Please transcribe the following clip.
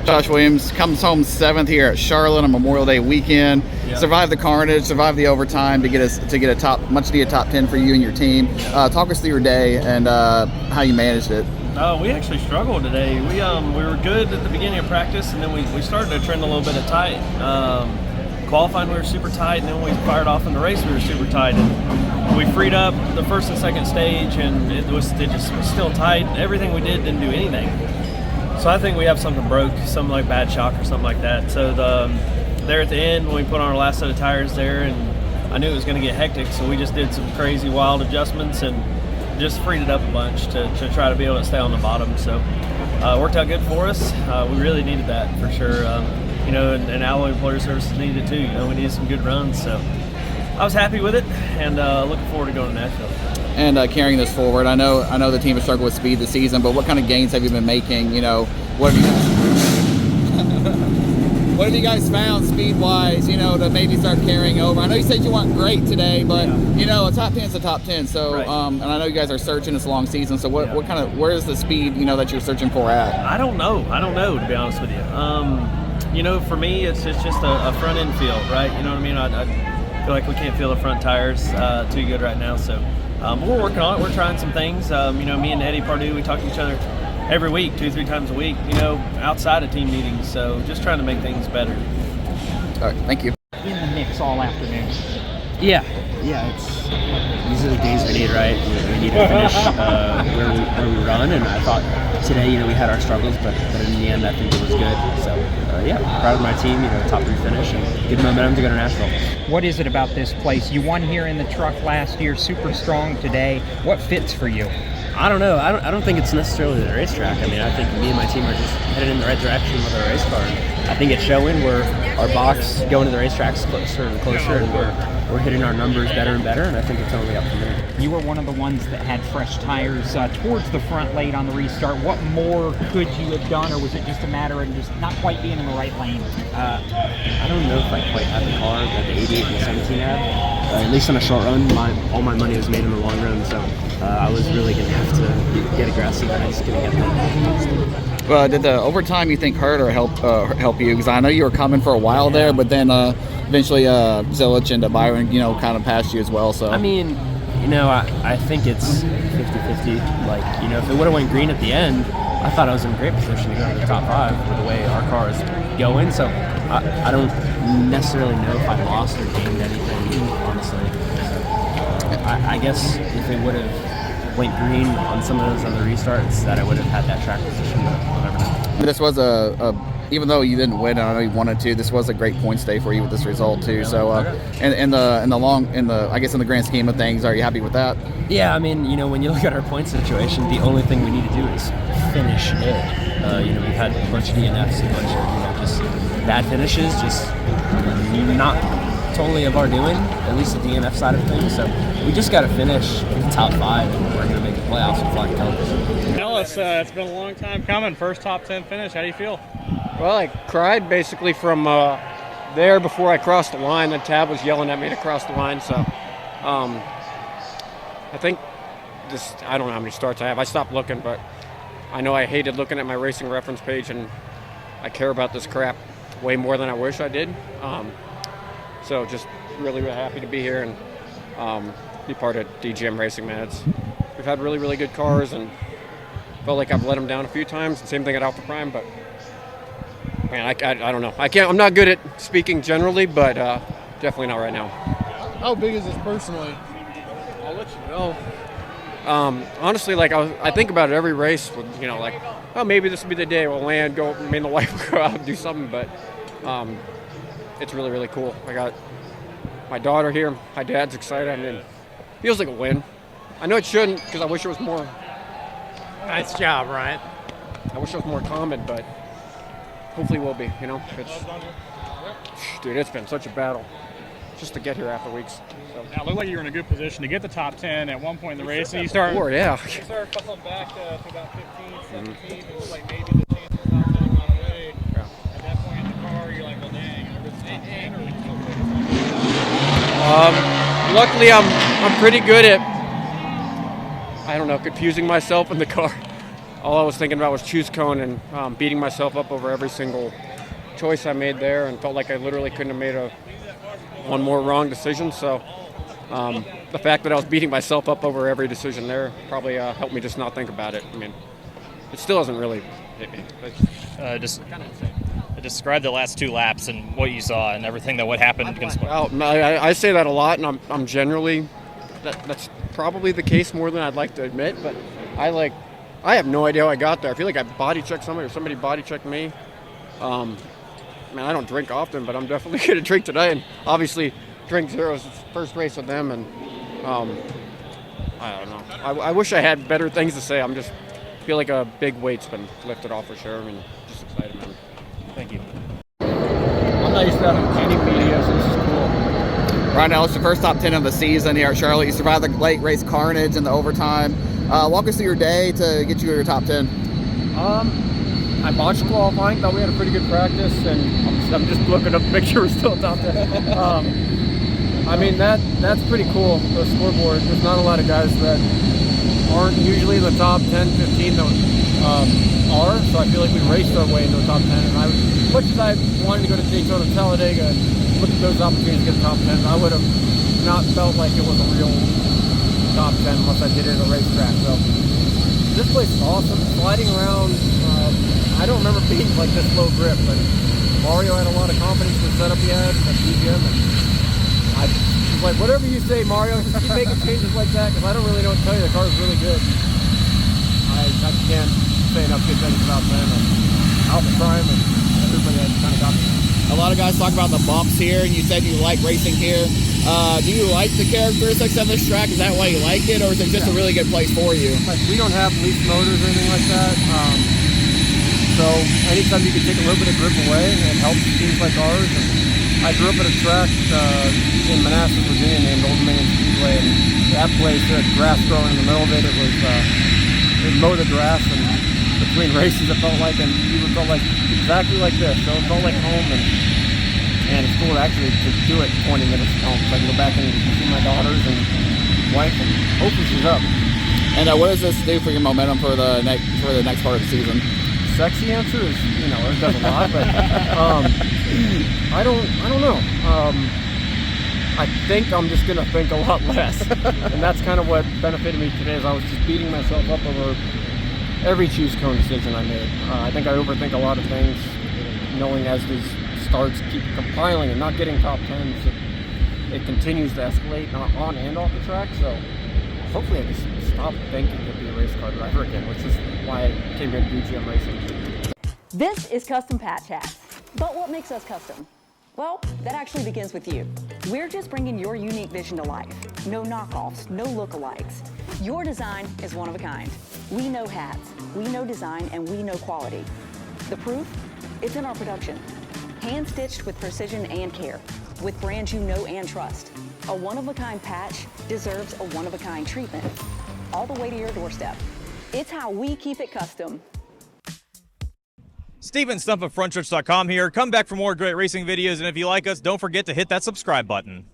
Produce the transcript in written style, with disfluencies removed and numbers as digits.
Josh Williams comes home 7th here at Charlotte on Memorial Day weekend. Yep. Survived the carnage, survived the overtime to get a much needed top 10 for you and your team. Talk us through your day and how you managed it. We actually struggled today. We were good at the beginning of practice, and then we started to trend a little bit of tight. Qualifying, we were super tight, and then when we fired off in the race, we were super tight. And we freed up the first and second stage, and it just was still tight. Everything we did didn't do anything. So I think we have something broke, something like bad shock or something like that. So there at the end, when we put on our last set of tires there, and I knew it was going to get hectic, so we just did some crazy wild adjustments and just freed it up a bunch to try to be able to stay on the bottom. So it worked out good for us. We really needed that for sure. And Alloy Employer Services needed it too. We needed some good runs. So I was happy with it, and looking forward to going to Nashville. And carrying this forward, I know the team has struggled with speed this season, but what kind of gains have you been making? What have you guys found speed-wise, to maybe start carrying over? I know you said you weren't great today, but a top 10 is a top 10. So, right. And I know you guys are searching this long season. So, where is the speed that you're searching for at? I don't know, to be honest with you. For me, it's just a front end feel, right? You know what I mean? I feel like we can't feel the front tires too good right now. So, we're working on it. We're trying some things. Me and Eddie Pardue, we talk to each other every week, 2-3 times a week, outside of team meetings. So just trying to make things better. All right, thank you. In the mix all afternoon. Yeah, these are the days we need, right? We need to finish where we run, and I thought today, we had our struggles, but in the end, I think it was good. So, proud of my team, top 3 finish, and good momentum to go to Nashville. What is it about this place? You won here in the truck last year, super strong today. What fits for you? I don't know. I don't think it's necessarily the racetrack. I think me and my team are just headed in the right direction with our race car. And I think it's showing. Our box going to the racetrack's closer and closer, and we're hitting our numbers better and better, and I think it's only up from there. You were one of the ones that had fresh tires towards the front late on the restart. What more could you have done, or was it just a matter of just not quite being in the right lane? I don't know if I quite had the car that the 88 and the 17 had. At least on a short run, all my money was made in the long run, so I was really going to have to get aggressive, and I just couldn't get that. Well, did the overtime you think hurt or help you? Because I know you were coming for a while there, but then eventually Zilich and Byron, kind of passed you as well. So I think it's 50-50. If it would have went green at the end, I thought I was in a great position to go to the top 5 with the way our car is going. So I don't necessarily know if I lost or gained anything, honestly. I guess if it would have went green on some of those other restarts, that I would have had that track position, but we'll never know. This was even though you didn't win, I know you wanted to. This was a great points day for you with this result too. So, in the grand scheme of things, are you happy with that? Yeah, when you look at our point situation, the only thing we need to do is finish it. We've had a bunch of DNFs, a bunch of just bad finishes, just not totally of our doing, at least the DNF side of things. So we just got to finish in the top 5, and we're going to make the playoffs with flying colors. Ellis, it's been a long time coming. First top 10 finish. How do you feel? Well, I cried basically from there before I crossed the line. The tab was yelling at me to cross the line. So I think I don't know how many starts I have. I stopped looking, but I know I hated looking at my racing reference page, and I care about this crap way more than I wish I did. So just really, really happy to be here and be part of DGM Racing, man. We've had really, really good cars, and felt like I've let them down a few times. The same thing at Alpha Prime, but man, I don't know. I'm not good at speaking generally, but definitely not right now. How big is this personally? I'll let you know. Honestly, I think about it every race. Maybe this will be the day we'll land, me and the wife will go out and do something, but it's really, really cool. I got my daughter here. My dad's excited. It feels like a win. I know it shouldn't, because I wish it was more. Nice job, Ryan. I wish it was more common, but hopefully will be. Dude, it's been such a battle just to get here after weeks. So. Now, it looked like you were in a good position to get the top 10 at one point in the race, and you started falling back to about 15, 17, and it was like maybe the chance for top 10 gone away. Yeah. At that point in the car, you're like, well, dang, I ripped top 10, or we still luckily, I'm pretty good at, confusing myself in the car. all I was thinking about was choose cone and beating myself up over every single choice I made there, and felt like I literally couldn't have made one more wrong decision. So the fact that I was beating myself up over every decision there probably helped me just not think about it. I mean, it still doesn't really hit me. Just describe the last 2 laps and what you saw and everything what happened. Well, I say that a lot, and I'm generally that's probably the case more than I'd like to admit. But I have no idea how I got there. I feel like I body checked somebody or somebody body checked me. I mean, I don't drink often, but I'm definitely going to drink today. And obviously, Drink Zero's first race with them, and I don't know. I wish I had better things to say. Feel like a big weight's been lifted off for sure. I mean, just excited, man. Thank you. I'm not used to having any media, so this is cool. Ryan Ellis, your first top 10 of the season here at Charlotte. You survived the late race carnage and the overtime. Walk us through your day to get you to your top 10. I botched qualifying. Thought we had a pretty good practice, and I'm just looking up to make sure we're still top 10. I mean, that's pretty cool. The scoreboard. There's not a lot of guys that aren't usually in the top 10, 15 that are. So I feel like we raced our way into the top 10. And as much as I wanted to go to Daytona, Talladega, and look at those opportunities to get the top 10, I would have not felt like it was a real top 10 unless I did it at a racetrack. So this place is awesome. Sliding around. I don't remember being like this low grip, but Mario had a lot of confidence in the setup he had at BGM. And I was like, whatever you say, Mario, just keep making changes like that, because I don't really know what to tell you. The car is really good. I can't say enough good things about them and Alpha Prime and everybody that kind of got me. A lot of guys talk about the bumps here, and you said you like racing here. Do you like the characteristics of this track? Is that why you like it, or is it just a really good place for you? Like, we don't have leaf motors or anything like that. So anytime you can take a little bit of grip away, it helps teams like ours. And I grew up at a track in Manassas, Virginia, named Old Dominion Speedway, and that place had grass growing in the middle of it. It would mow the grass, and between races, it felt like, and you felt like exactly like this. So it felt like home, and it's cool actually to do it 20 minutes from home, so I can go back and see my daughters and wife, and hopefully she's up. And what does this do for your momentum for the next part of the season? Sexy answer is, it does a lot, but I don't know. I think I'm just gonna think a lot less, and that's kind of what benefited me today. Is I was just beating myself up over every choose cone decision I made. I think I overthink a lot of things, knowing as these starts keep compiling and not getting top 10s, it continues to escalate on and off the track. So hopefully I just stop thinking to be a race car driver again, which is why I came here to do GM racing. This is Custom Patch Hats. But what makes us custom? Well, that actually begins with you. We're just bringing your unique vision to life. No knockoffs, no lookalikes. Your design is one of a kind. We know hats, we know design, and we know quality. The proof? It's in our production. Hand-stitched with precision and care, with brands you know and trust. A one-of-a-kind patch deserves a one-of-a-kind treatment, all the way to your doorstep. It's how we keep it custom. Steven Stump of Frontstretch.com here. Come back for more great racing videos, and if you like us, don't forget to hit that subscribe button.